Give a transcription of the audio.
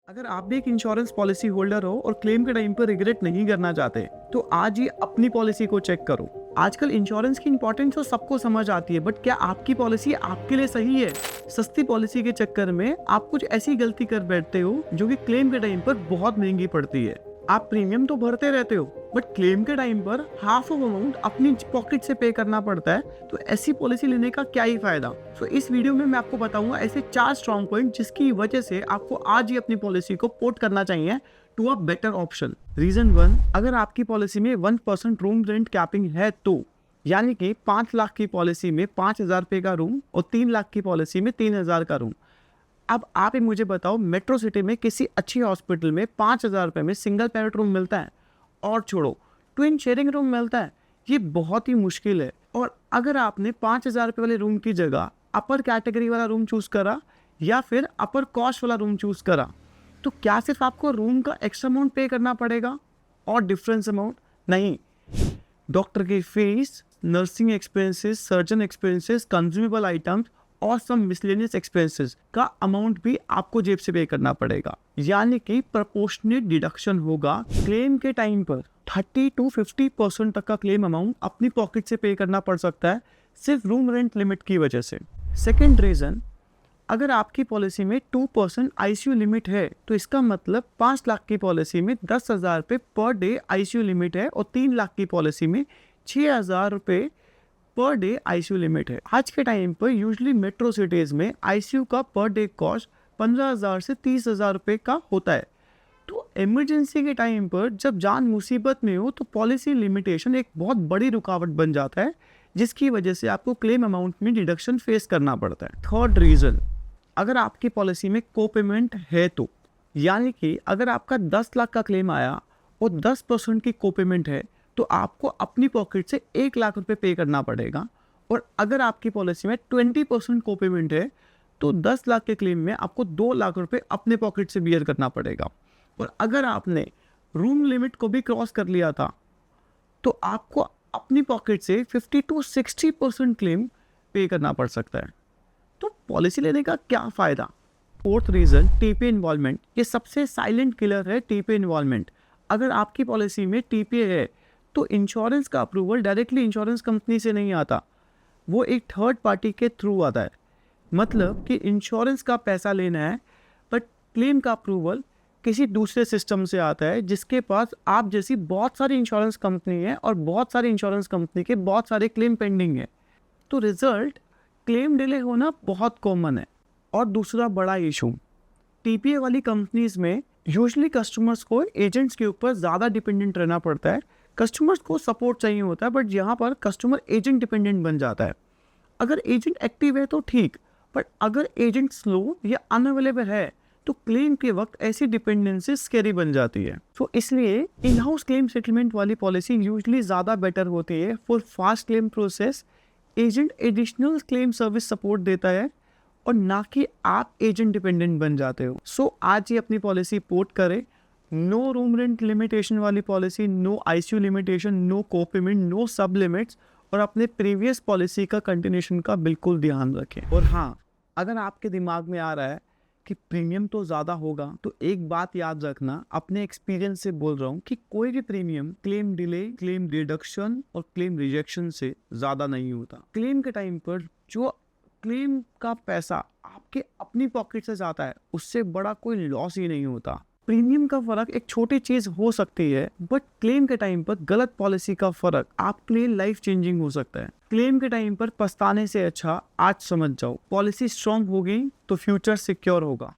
अगर आप भी एक इंश्योरेंस पॉलिसी होल्डर हो और क्लेम के टाइम पर रिग्रेट नहीं करना चाहते, तो आज ही अपनी पॉलिसी को चेक करो। आजकल इंश्योरेंस की इंपॉर्टेंस तो सबको समझ आती है, बट क्या आपकी पॉलिसी आपके लिए सही है? सस्ती पॉलिसी के चक्कर में आप कुछ ऐसी गलती कर बैठते हो जो कि क्लेम के टाइम पर बहुत महंगी पड़ती है। आप प्रीमियम तो भरते रहते हो, बट क्लेम के टाइम पर हाफ ऑफ अमाउंट अपनी पॉकेट से पे करना पड़ता है। तो ऐसी पॉलिसी लेने का क्या ही फायदा। सो इस वीडियो में मैं आपको बताऊंगा ऐसे 4 स्ट्रॉन्ग पॉइंट जिसकी वजह से आपको आज ही अपनी पॉलिसी को पोर्ट करना चाहिए to a better option. Reason 1, अगर आपकी पॉलिसी में 1% रूम रेंट कैपिंग है, तो यानी कि 5 लाख की पॉलिसी में 5,000 रुपए का रूम और 3 लाख की पॉलिसी में 3,000 का रूम। अब आप ही मुझे बताओ, मेट्रो सिटी में किसी अच्छी हॉस्पिटल में 5,000 रुपए में सिंगल पैरेट रूम मिलता है? और छोड़ो, ट्विन शेयरिंग रूम मिलता है? ये बहुत ही मुश्किल है। और अगर आपने 5,000 रुपए वाले रूम की जगह अपर कैटेगरी वाला रूम चूज करा या फिर अपर कॉस्ट वाला रूम चूज करा, तो क्या सिर्फ आपको रूम का एक्स्ट्रा अमाउंट पे करना पड़ेगा और डिफरेंस अमाउंट? नहीं, डॉक्टर की fees, nursing expenses, surgeon expenses, consumable items और सम मिसलेनियस एक्सपेंसेस का अमाउंट भी आपको जेब से पे करना पड़ेगा। यानी कि प्रोपोर्शनेट डिडक्शन होगा। क्लेम के टाइम पर 30 to 50% तक का क्लेम अमाउंट अपनी पॉकेट से पे करना पड़ सकता है, सिर्फ रूम रेंट लिमिट की वजह से। सेकेंड रीजन, अगर आपकी पॉलिसी में 2% आईसीयू लिमिट है, तो इसका मतलब 5 लाख की पॉलिसी में 10,000 रुपये पर डे आईसीयू लिमिट है और 3 लाख की पॉलिसी में 6,000 रुपये पर डे आईसीयू लिमिट है। आज के टाइम पर यूजुअली मेट्रो सिटीज में आईसीयू का पर डे कॉस्ट 15,000 से 30,000 रुपये का होता है। तो इमरजेंसी के टाइम पर जब जान मुसीबत में हो, तो पॉलिसी लिमिटेशन एक बहुत बड़ी रुकावट बन जाता है, जिसकी वजह से आपको क्लेम अमाउंट में डिडक्शन फेस करना पड़ता है। थर्ड रीजन, अगर आपकी पॉलिसी में को पेमेंट है, तो यानी कि अगर आपका 10 लाख का क्लेम आया और 10% की को पेमेंट है, तो आपको अपनी पॉकेट से 1 लाख रुपए पे करना पड़ेगा। और अगर आपकी पॉलिसी में 20% को पेमेंट है, तो 10 लाख के क्लेम में आपको 2 लाख रुपए अपने पॉकेट से बियर करना पड़ेगा। और अगर आपने रूम लिमिट को भी क्रॉस कर लिया था, तो आपको अपनी पॉकेट से 50 to 60% क्लेम पे करना पड़ सकता है। तो पॉलिसी लेने का क्या फायदा? Fourth reason, TP involvement. ये सबसे साइलेंट किलर है, टीपी इन्वॉल्वमेंट। अगर आपकी पॉलिसी में टीपी है, तो इंश्योरेंस का अप्रूवल डायरेक्टली इंश्योरेंस कंपनी से नहीं आता, वो एक थर्ड पार्टी के थ्रू आता है। मतलब कि इंश्योरेंस का पैसा लेना है, बट क्लेम का अप्रूवल किसी दूसरे सिस्टम से आता है, जिसके पास आप जैसी बहुत सारी इंश्योरेंस कंपनी है और बहुत सारी इंश्योरेंस कंपनी के बहुत सारे क्लेम पेंडिंग है। तो रिजल्ट, क्लेम डिले होना बहुत कॉमन है। और दूसरा बड़ा इशू, टीपीए वाली कंपनीज में यूजुअली कस्टमर्स को एजेंट्स के ऊपर ज़्यादा डिपेंडेंट रहना पड़ता है। कस्टमर्स को सपोर्ट चाहिए होता है, बट यहाँ पर कस्टमर एजेंट डिपेंडेंट बन जाता है। अगर एजेंट एक्टिव है तो ठीक, बट अगर एजेंट स्लो या अनअवेलेबल है, तो क्लेम के वक्त ऐसी डिपेंडेंसी स्कैरी बन जाती है। तो इसलिए इन हाउस क्लेम सेटलमेंट वाली पॉलिसी यूजुअली ज़्यादा बेटर होती है for fast claim process. Agent additional claim service support देता है और ना कि आप एजेंट डिपेंडेंट बन जाते हो। सो आज ही अपनी पॉलिसी पोर्ट करें। नो रूम रेंट लिमिटेशन वाली policy, no ICU limitation, no co payment, no sub limits, और अपने प्रीवियस पॉलिसी का कंटिन्यूशन का बिल्कुल ध्यान रखें। और हाँ, अगर आपके दिमाग में आ रहा है कि प्रीमियम तो ज़्यादा होगा, तो एक बात याद रखना, अपने एक्सपीरियंस से बोल रहा हूँ कि कोई भी premium claim delay, claim reduction और क्लेम रिजेक्शन से ज़्यादा नहीं होता। क्लेम के टाइम पर जो क्लेम का पैसा आपके अपनी पॉकेट से जाता है, उससे बड़ा कोई लॉस ही नहीं होता। प्रीमियम का फर्क एक छोटी चीज हो सकती है, बट क्लेम के टाइम पर गलत पॉलिसी का फर्क आपके लिए लाइफ चेंजिंग हो सकता है। क्लेम के टाइम पर पछताने से अच्छा आज समझ जाओ, पॉलिसी स्ट्रांग होगी तो फ्यूचर सिक्योर होगा।